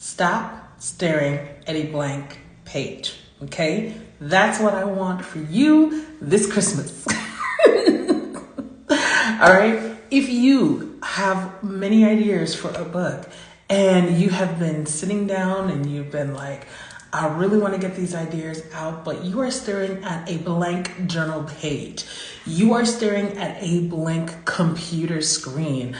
Stop staring at a blank page, okay? That's what I want for you this Christmas. All right? If you have many ideas for a book and you have been sitting down and you've been like, I really want to get these ideas out, but you are staring at a blank journal page. You are staring at a blank computer screen.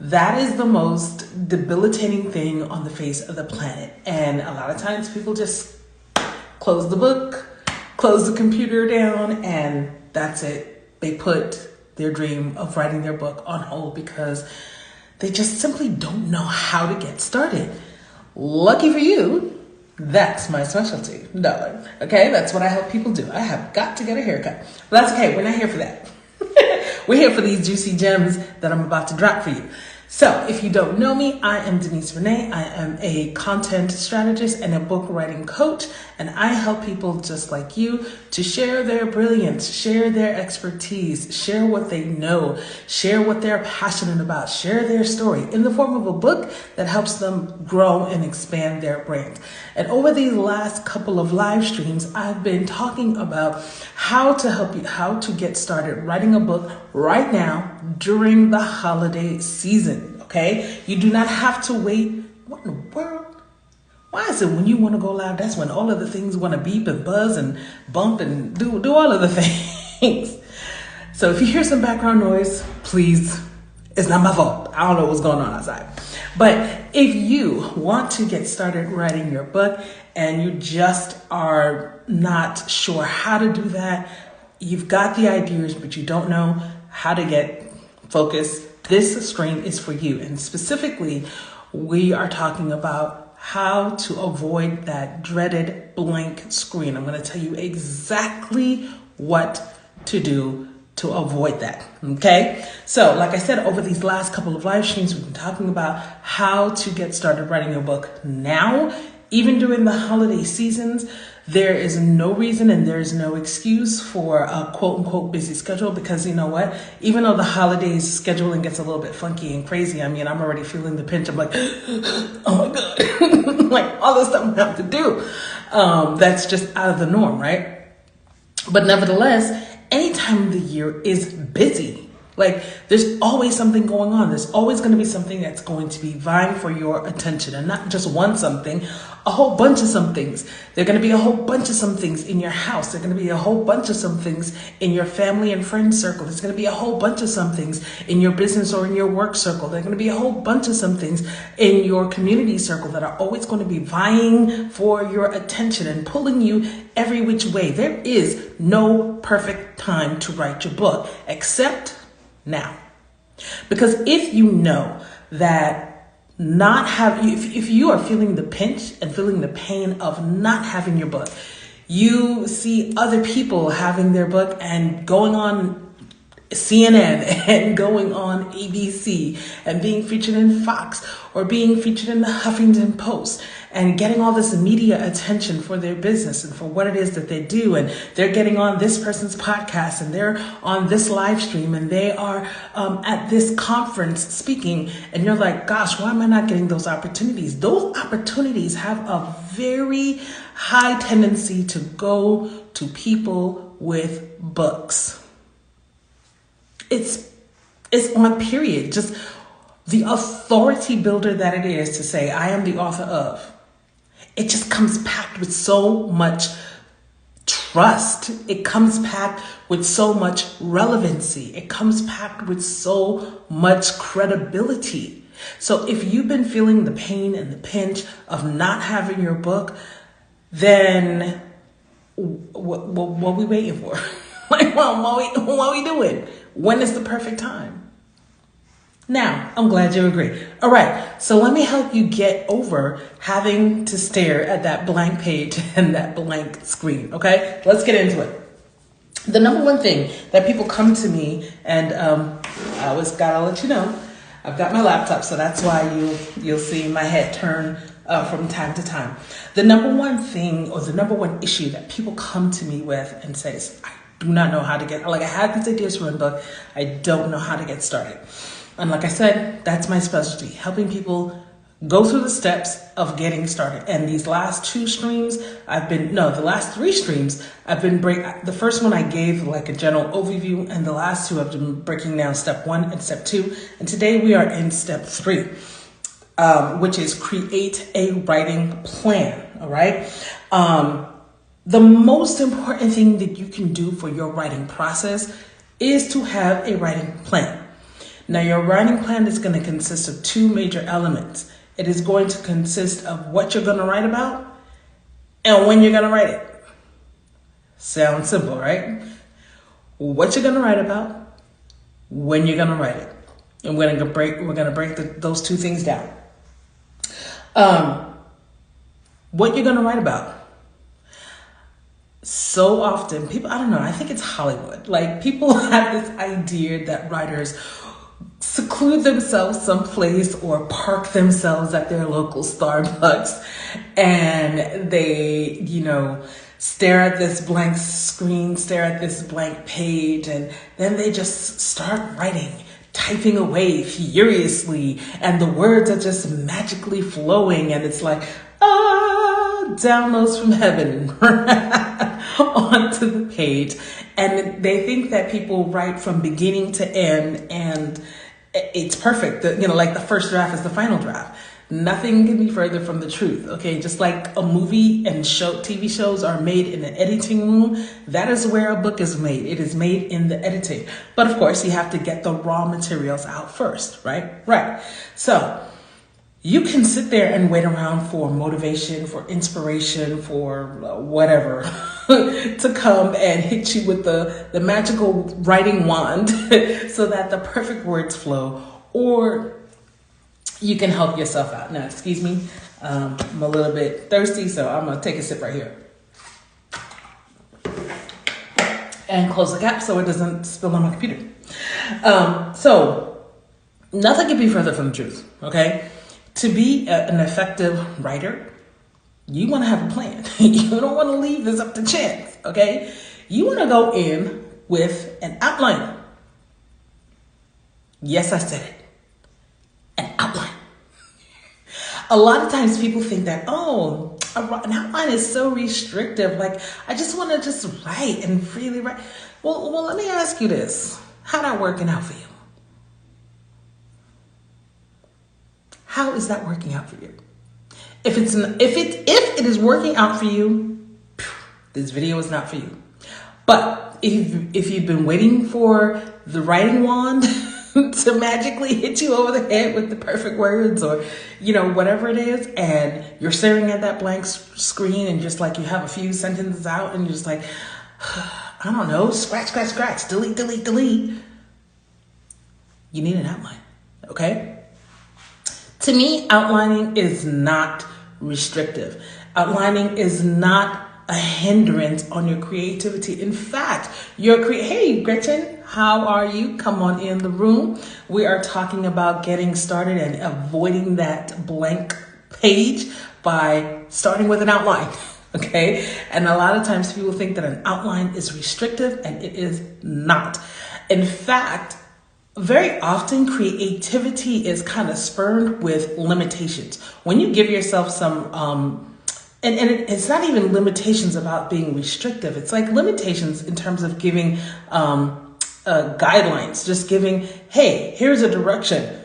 That is the most debilitating thing on the face of the planet. And a lot of times people just close the book, close the computer down, and that's it. They put their dream of writing their book on hold because they just simply don't know how to get started. Lucky for you, that's my specialty, darling. Okay, that's what I help people do. I have got to get a haircut. But that's okay, we're not here for that. We're here for these juicy gems that I'm about to drop for you. So if you don't know me, I am Denise Renee. I am a content strategist and a book writing coach, and I help people just like you to share their brilliance, share their expertise, share what they know, share what they're passionate about, share their story in the form of a book that helps them grow and expand their brand. And over these last couple of live streams, I've been talking about how to help you, how to get started writing a book right now during the holiday season. Okay, you do not have to wait. What in the world? Why is it when you want to go live, that's when all of the things want to beep and buzz and bump and do all of the things? So if you hear some background noise, please, it's not my fault. I don't know what's going on outside. But if you want to get started writing your book and you just are not sure how to do that, you've got the ideas, but you don't know how to get focused, this stream is for you. And specifically, we are talking about how to avoid that dreaded blank screen. I'm going to tell you exactly what to do to avoid that. Okay. So like I said, over these last couple of live streams, we've been talking about how to get started writing your book now, even during the holiday seasons. There is no reason and there is no excuse for a quote unquote busy schedule, because you know what? Even though the holidays scheduling gets a little bit funky and crazy, I mean, I'm already feeling the pinch. I'm like, oh my God, like all this stuff I have to do. That's just out of the norm, right? But nevertheless, any time of the year is busy. Like there's always something going on. There's always going to be something that's going to be vying for your attention, and not just one something, a whole bunch of some things. There are going to be a whole bunch of some things in your house. There are going to be a whole bunch of some things in your family and friend circle. There's going to be a whole bunch of some things in your business or in your work circle. There are going to be a whole bunch of some things in your community circle that are always going to be vying for your attention and pulling you every which way. There is no perfect time to write your book except now. Because if you know that if you are feeling the pinch and feeling the pain of not having your book, you see other people having their book and going on CNN and going on ABC and being featured in Fox or being featured in the Huffington Post and getting all this media attention for their business and for what it is that they do. And they're getting on this person's podcast and they're on this live stream and they are at this conference speaking. And you're like, gosh, why am I not getting those opportunities? Those opportunities have a very high tendency to go to people with books. It's on period. Just the authority builder that it is to say, I am the author of. It just comes packed with so much trust. It comes packed with so much relevancy. It comes packed with so much credibility. So if you've been feeling the pain and the pinch of not having your book, then what are we waiting for? Like, what are we doing? When is the perfect time? Now, I'm glad you agree. All right, so let me help you get over having to stare at that blank page and that blank screen, okay? Let's get into it. The number one thing that people come to me, and I always gotta let you know, I've got my laptop, so that's why you'll see my head turn from time to time. The number one thing or the number one issue that people come to me with and says, I do not know how to get, like I have these ideas for a book, I don't know how to get started. And like I said, that's my specialty, helping people Go through the steps of getting started. And these last two streams, the last three streams, the first one I gave like a general overview, and the last two I've been breaking down step 1 and step 2. And today we are in step 3, which is create a writing plan. All right. The most important thing that you can do for your writing process is to have a writing plan. Now, your writing plan is going to consist of 2 major elements. It is going to consist of what you're going to write about and when you're going to write it. Sounds simple, right? What you're going to write about, when you're going to write it. And we're going to break those 2 things down. What you're going to write about. So often people, I don't know, I think it's Hollywood. Like, people have this idea that writers seclude themselves someplace or park themselves at their local Starbucks and they, stare at this blank screen, stare at this blank page, and then they just start writing, typing away furiously, and the words are just magically flowing, and it's like, downloads from heaven onto the page. And they think that people write from beginning to end and it's perfect. Like the first draft is the final draft. Nothing can be further from the truth. Okay, just like a movie and TV shows are made in the editing room, that is where a book is made. It is made in the editing. But of course, you have to get the raw materials out first, right? Right. So you can sit there and wait around for motivation, for inspiration, for whatever to come and hit you with the magical writing wand so that the perfect words flow, or you can help yourself out. Now, excuse me, I'm a little bit thirsty, so I'm going to take a sip right here. And close the cap so it doesn't spill on my computer. So nothing could be further from the truth, okay? To be an effective writer, you want to have a plan. You don't want to leave this up to chance, okay? You want to go in with an outline. Yes, I said it. An outline. A lot of times people think that, an outline is so restrictive. Like, I just want to just write and freely write. Well, let me ask you this. How's that working out for you? How is that working out for you? If it is working out for you, this video is not for you. But if you've been waiting for the writing wand to magically hit you over the head with the perfect words, or whatever it is, and you're staring at that blank screen and just like you have a few sentences out and you're just like, I don't know, scratch, delete. You need an outline, okay? To me, outlining is not restrictive. Outlining is not a hindrance on your creativity. In fact, hey, Gretchen, how are you? Come on in the room. We are talking about getting started and avoiding that blank page by starting with an outline, okay? And a lot of times people think that an outline is restrictive, and it is not. In fact, very often creativity is kind of spurred with limitations. When you give yourself some, it's not even limitations about being restrictive. It's like limitations in terms of giving guidelines, just giving, hey, here's a direction.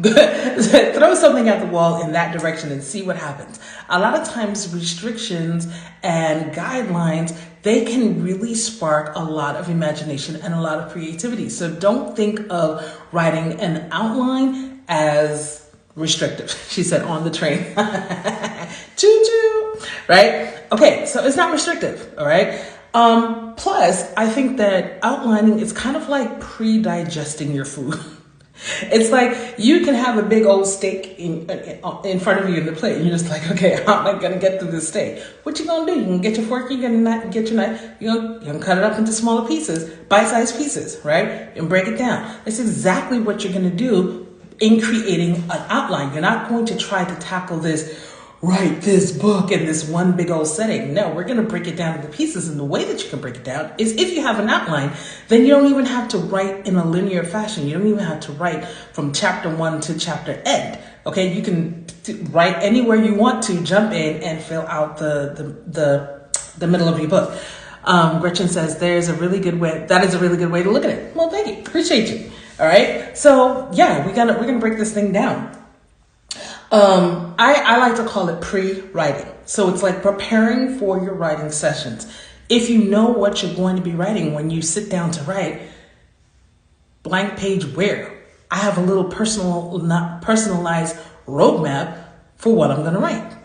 Throw something at the wall in that direction and see what happens. A lot of times restrictions and guidelines, they can really spark a lot of imagination and a lot of creativity. So don't think of writing an outline as restrictive. She said on the train. Choo-choo, right? Okay, so it's not restrictive, all right? Plus, I think that outlining is kind of like pre-digesting your food. It's like you can have a big old steak in front of you in the plate, and you're just like, okay, how am I gonna get through this steak? What you gonna do? You can get your fork, you can get your knife, you're gonna cut it up into smaller pieces, bite-sized pieces, right? And break it down. That's exactly what you're gonna do in creating an outline. You're not going to try to tackle this, write this book in this one big old setting. No, we're going to break it down into pieces. And the way that you can break it down is if you have an outline, then you don't even have to write in a linear fashion. You don't even have to write from chapter 1 to chapter end, Okay, you can write anywhere you want to, jump in and fill out the middle of your book. Gretchen says that is a really good way to look at it. Well, thank you. Appreciate you. All right. So yeah, we're gonna break this thing down. I like to call it pre-writing. So it's like preparing for your writing sessions. If you know what you're going to be writing when you sit down to write, blank page where? I have a little personalized roadmap for what I'm going to write.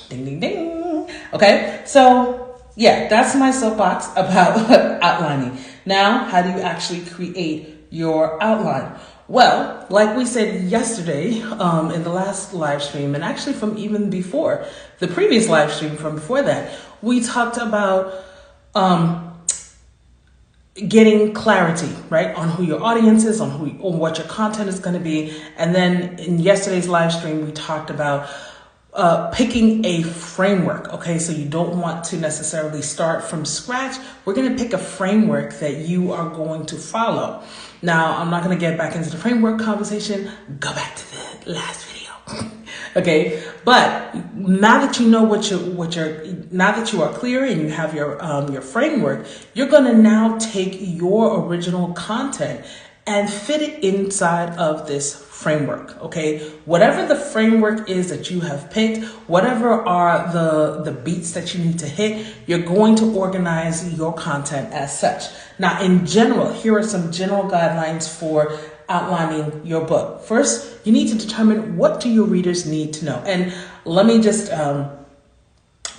Ding, ding, ding. Okay, so yeah, that's my soapbox about outlining. Now, how do you actually create your outline? Well, like we said yesterday in the last live stream, and actually from even before, the previous live stream from before that, we talked about getting clarity, right, on who your audience is, on what your content is going to be. And then in yesterday's live stream, we talked about picking a framework. Okay, so you don't want to necessarily start from scratch. We're going to pick a framework that you are going to follow. Now, I'm not going to get back into the framework conversation. Go back to the last video. Okay, but now that you know now that you are clear and you have your framework, you're going to now take your original content and fit it inside of this framework. Okay, whatever the framework is that you have picked, whatever are the beats that you need to hit, you're going to organize your content as such. Now, in general, here are some general guidelines for outlining your book. First, you need to determine what do your readers need to know. And let me just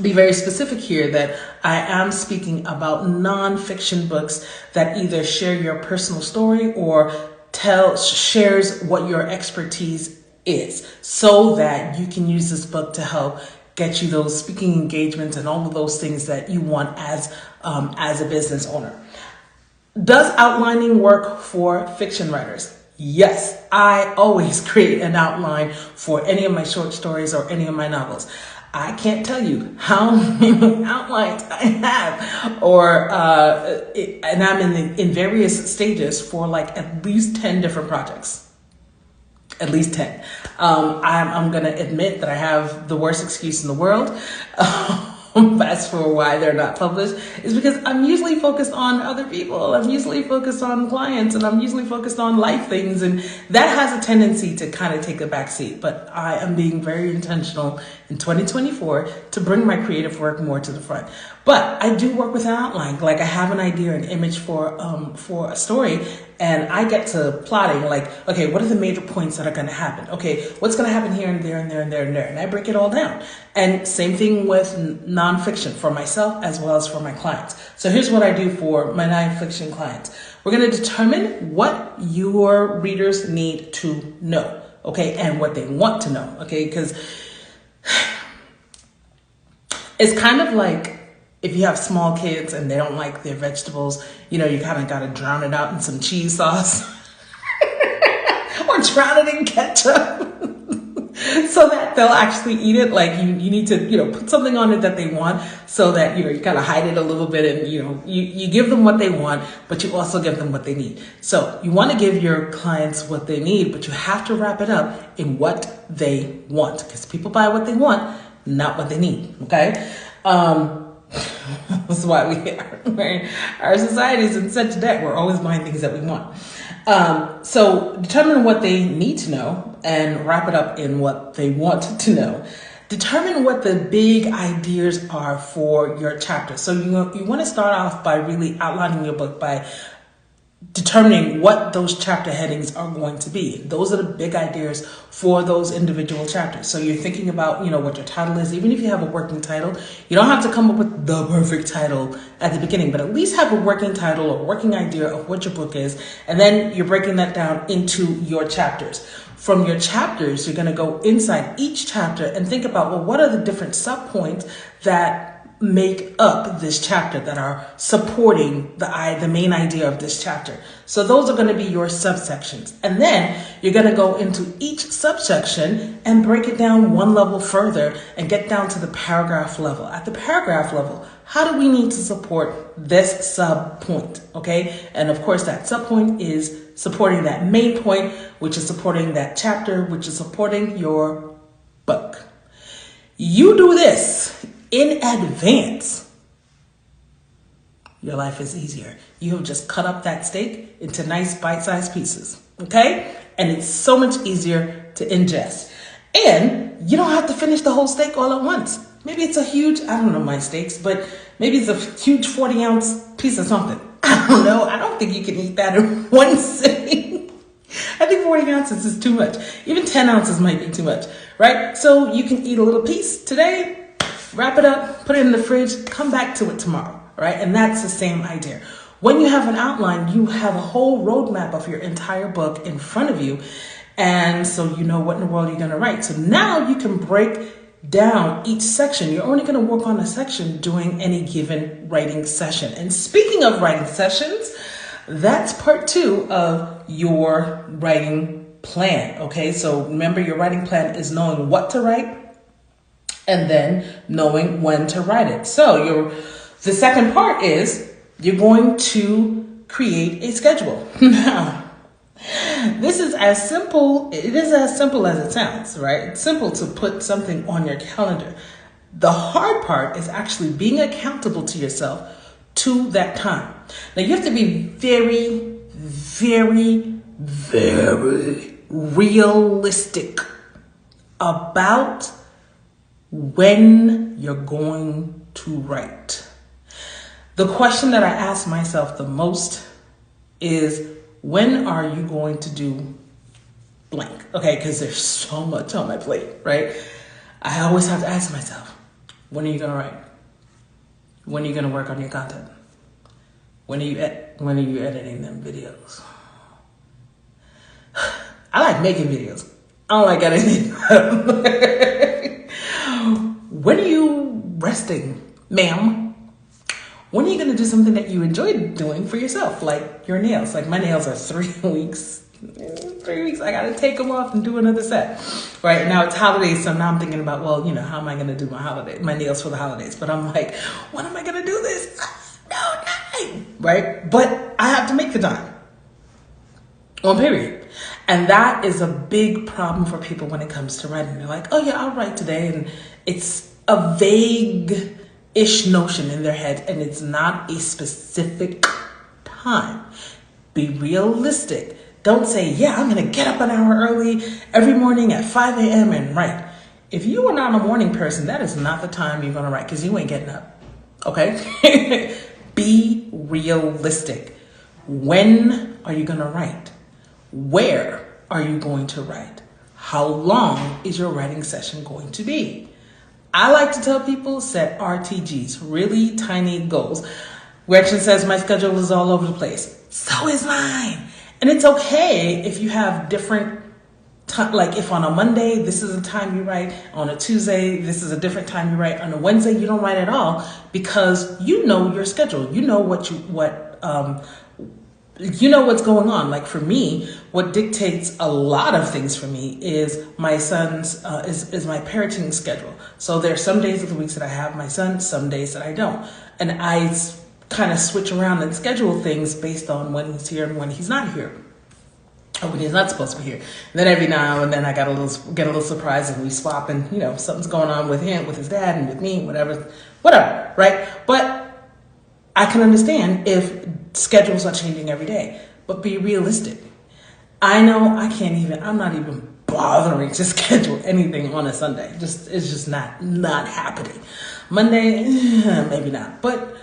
be very specific here that I am speaking about nonfiction books that either share your personal story or shares what your expertise is, so that you can use this book to help get you those speaking engagements and all of those things that you want as a business owner. Does outlining work for fiction writers? Yes, I always create an outline for any of my short stories or any of my novels. I can't tell you how many outlines I have, and I'm in various stages for like at least 10 different projects. At least 10. I'm going to admit that I have the worst excuse in the world. As for why they're not published is because I'm usually focused on other people. I'm usually focused on clients, and I'm usually focused on life things. And that has a tendency to kind of take a back seat. But I am being very intentional in 2024 to bring my creative work more to the front. But I do work with an outline. Like I have an idea, an image for a story, and I get to plotting like, okay, what are the major points that are going to happen? Okay, what's going to happen here and there and there and there and there? And I break it all down. And same thing with nonfiction for myself as well as for my clients. So here's what I do for my nonfiction clients. We're going to determine what your readers need to know, okay, and what they want to know, okay, because it's kind of like if you have small kids and they don't like their vegetables, you know, you kind of got to drown it out in some cheese sauce or drown it in ketchup so that they'll actually eat it. Like you need to, you know, put something on it that they want so that, you know, you kind of hide it a little bit and, you know, you give them what they want, but you also give them what they need. So you want to give your clients what they need, but you have to wrap it up in what they want, because people buy what they want, not what they need. Okay. That's why our society is in such debt. We're always buying things that we want. So determine what they need to know and wrap it up in what they want to know. Determine what the big ideas are for your chapter. So you want to start off by really outlining your book by determining what those chapter headings are going to be. Those are the big ideas for those individual chapters. So you're thinking about, you know, what your title is. Even if you have a working title, you don't have to come up with the perfect title at the beginning, but at least have a working title or working idea of what your book is. And then you're breaking that down into your chapters. From your chapters, you're going to go inside each chapter and think about, well, what are the different subpoints that make up this chapter that are supporting the main idea of this chapter. So those are going to be your subsections. And then you're going to go into each subsection and break it down one level further and get down to the paragraph level. At the paragraph level, how do we need to support this sub point? Okay. And of course that sub point is supporting that main point, which is supporting that chapter, which is supporting your book. You do this in advance, your life is easier. You have just cut up that steak into nice bite-sized pieces, okay? And it's so much easier to ingest. And you don't have to finish the whole steak all at once. Maybe it's a huge, I don't know my steaks, but maybe it's a huge 40-ounce piece of something. I don't know. I don't think you can eat that in one sitting. I think 40 ounces is too much. Even 10 ounces might be too much, right? So you can eat a little piece today, wrap it up, put it in the fridge, come back to it tomorrow, right? And that's the same idea. When you have an outline, you have a whole roadmap of your entire book in front of you. And so you know what in the world you're going to write. So now you can break down each section. You're only going to work on a section during any given writing session. And speaking of writing sessions, that's part 2 of your writing plan. Okay, so remember, your writing plan is knowing what to write and then knowing when to write it. So the second part is you're going to create a schedule. Now, this is as simple as it sounds, right? It's simple to put something on your calendar. The hard part is actually being accountable to yourself to that time. Now, you have to be very, very, very realistic about when you're going to write. The question that I ask myself the most is, when are you going to do blank? Okay, because there's so much on my plate, right? I always have to ask myself, when are you going to write? When are you going to work on your content? When are you editing them videos? I like making videos. I don't like editing them. When are you resting, ma'am? When are you going to do something that you enjoy doing for yourself, like your nails? Like my nails are 3 weeks. 3 weeks, I got to take them off and do another set. Right now it's holidays, so now I'm thinking about, well, how am I going to do my nails for the holidays? But I'm like, when am I going to do this? No time, right? But I have to make the time. On period. And that is a big problem for people when it comes to writing. They're like, oh yeah, I'll write today. And it's a vague-ish notion in their head, and it's not a specific time. Be realistic. Don't say, yeah, I'm going to get up an hour early every morning at 5 a.m. and write. If you are not a morning person, that is not the time you're going to write, because you ain't getting up. Okay? Be realistic. When are you going to write? Where are you going to write? How long is your writing session going to be? I like to tell people, set RTGs, really tiny goals. Gretchen says my schedule is all over the place. So is mine. And it's okay if you have different time, like if on a Monday, this is the time you write. On a Tuesday, this is a different time you write. On a Wednesday, you don't write at all, because you know your schedule. You know what's going on. Like for me, what dictates a lot of things for me is my son's, is my parenting schedule. So there's some days of the weeks that I have my son, some days that I don't. And I kind of switch around and schedule things based on when he's here and when he's not here, or when he's not supposed to be here. And then every now and then I get a little surprised and we swap, and something's going on with him, with his dad, and with me, whatever, right? But I can understand if schedules are changing every day, but be realistic. I know I'm not even bothering to schedule anything on a Sunday. It's just not happening. Monday, maybe not, but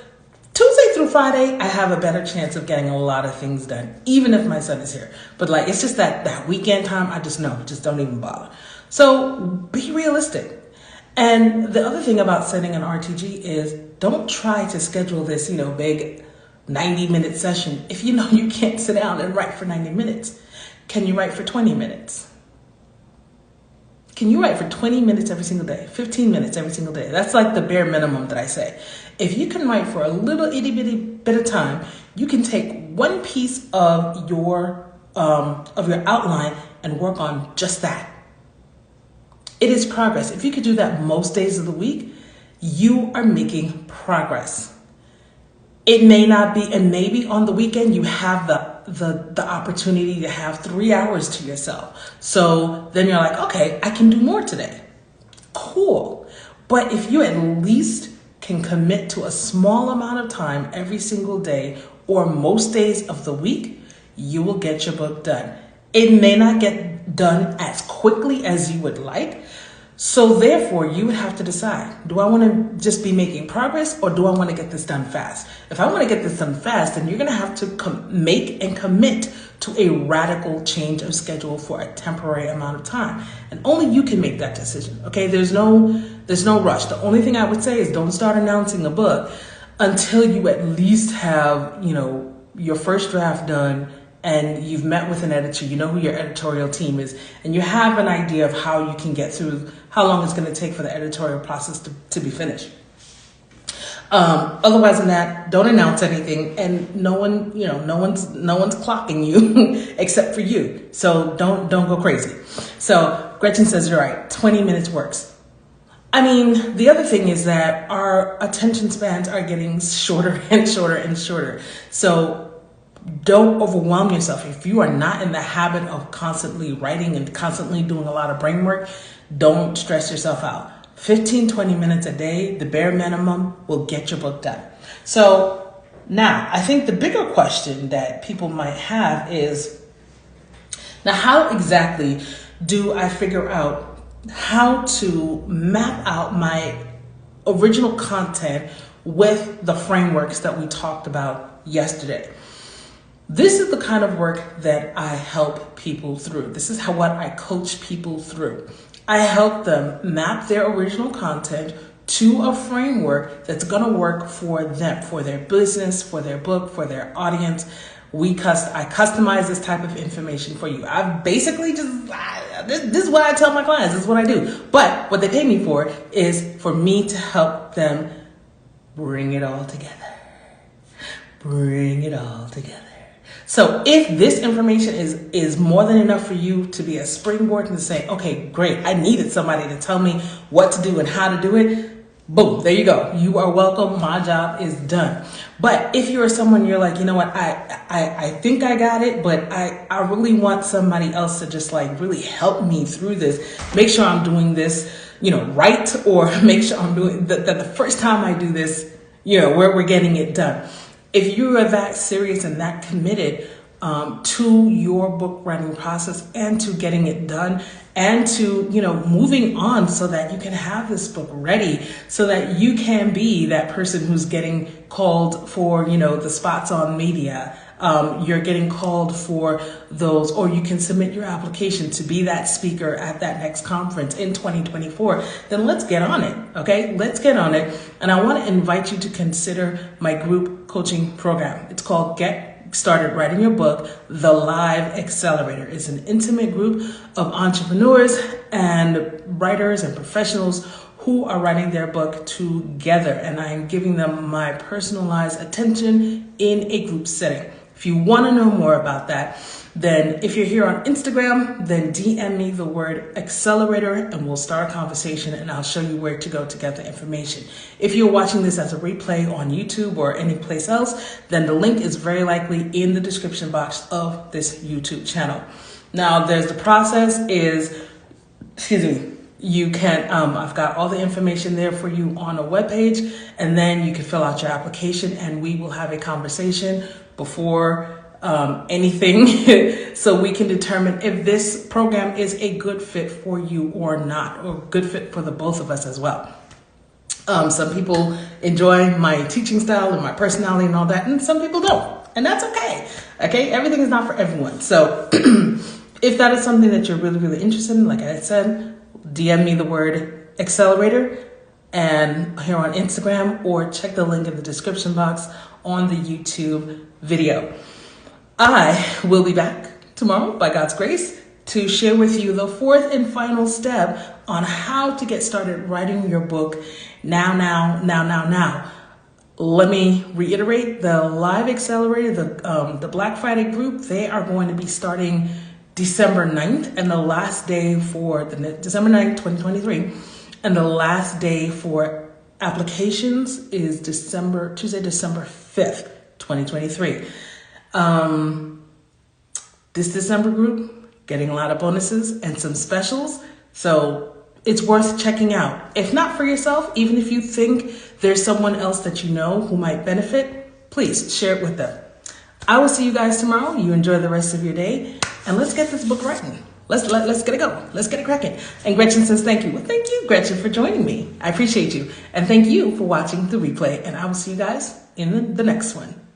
Tuesday through Friday, I have a better chance of getting a lot of things done, even if my son is here. But it's just that weekend time, I just don't even bother. So be realistic. And the other thing about setting an RTG is, don't try to schedule this, big 90-minute session if you know you can't sit down and write for 90 minutes. Can you write for 20 minutes? Can you write for 20 minutes every single day? 15 minutes every single day? That's like the bare minimum that I say. If you can write for a little itty bitty bit of time, you can take one piece of your outline and work on just that. It is progress. If you could do that most days of the week, you are making progress. It may not be, and maybe on the weekend you have the opportunity to have 3 hours to yourself. So then you're like, okay, I can do more today. Cool. But if you at least can commit to a small amount of time every single day or most days of the week, you will get your book done. It may not get done as quickly as you would like. So therefore, you would have to decide, do I want to just be making progress or do I want to get this done fast? If I want to get this done fast, then you're going to have to make and commit to a radical change of schedule for a temporary amount of time. And only you can make that decision. Okay, there's no rush. The only thing I would say is don't start announcing a book until you at least have, your first draft done and you've met with an editor, you know who your editorial team is, and you have an idea of how you can get through, how long it's going to take for the editorial process to be finished. Otherwise than that, don't announce anything, and no one's clocking you except for you. So don't go crazy. So Gretchen says, you're right, 20 minutes works. I mean, the other thing is that our attention spans are getting shorter and shorter and shorter. So don't overwhelm yourself. If you are not in the habit of constantly writing and constantly doing a lot of brain work, don't stress yourself out. 15, 20 minutes a day, the bare minimum, will get your book done. So now, I think the bigger question that people might have is, now how exactly do I figure out how to map out my original content with the frameworks that we talked about yesterday? This is the kind of work that I help people through. This is what I coach people through. I help them map their original content to a framework that's going to work for them, for their business, for their book, for their audience. I customize this type of information for you. I basically this is what I tell my clients. This is what I do. But what they pay me for is for me to help them bring it all together. Bring it all together. So if this information is more than enough for you to be a springboard and to say, okay, great, I needed somebody to tell me what to do and how to do it, boom, there you go. You are welcome. My job is done. But if you're someone, you're like, you know what, I think I got it, but I really want somebody else to just like really help me through this. Make sure I'm doing this, right, or make sure I'm doing that the first time I do this, we're getting it done. If you are that serious and that committed to your book writing process and to getting it done and to, moving on so that you can have this book ready so that you can be that person who's getting called for, the spots on media. You're getting called for those, or you can submit your application to be that speaker at that next conference in 2024, then let's get on it, okay? Let's get on it. And I want to invite you to consider my group coaching program. It's called Get Started Writing Your Book, The Live Accelerator. It's an intimate group of entrepreneurs and writers and professionals who are writing their book together. And I am giving them my personalized attention in a group setting. If you want to know more about that, then if you're here on Instagram, then DM me the word accelerator and we'll start a conversation and I'll show you where to go to get the information. If you're watching this as a replay on YouTube or any place else, then the link is very likely in the description box of this YouTube channel. Now, there's the process you can, I've got all the information there for you on a webpage, and then you can fill out your application and we will have a conversation before anything so we can determine if this program is a good fit for you or not, or good fit for the both of us as well. Some people enjoy my teaching style and my personality and all that, and some people don't, and that's okay. Okay, everything is not for everyone. So if that is something that you're really, really interested in, like I said, DM me the word accelerator and here on Instagram, or check the link in the description box on the YouTube video. I will be back tomorrow, by God's grace, to share with you the fourth and final step on how to get started writing your book now. Let me reiterate, the Live Accelerator, the Black Friday group, they are going to be starting December 9th, and the last day for December 9th, 2023, and the last day for applications is Tuesday, December 5th, 2023. This December group, getting a lot of bonuses and some specials. So it's worth checking out. If not for yourself, even if you think there's someone else that you know who might benefit, please share it with them. I will see you guys tomorrow. You enjoy the rest of your day, and let's get this book written. Let's get it going. Let's get it cracking. And Gretchen says thank you. Well, thank you, Gretchen, for joining me. I appreciate you. And thank you for watching the replay. And I will see you guys in the next one.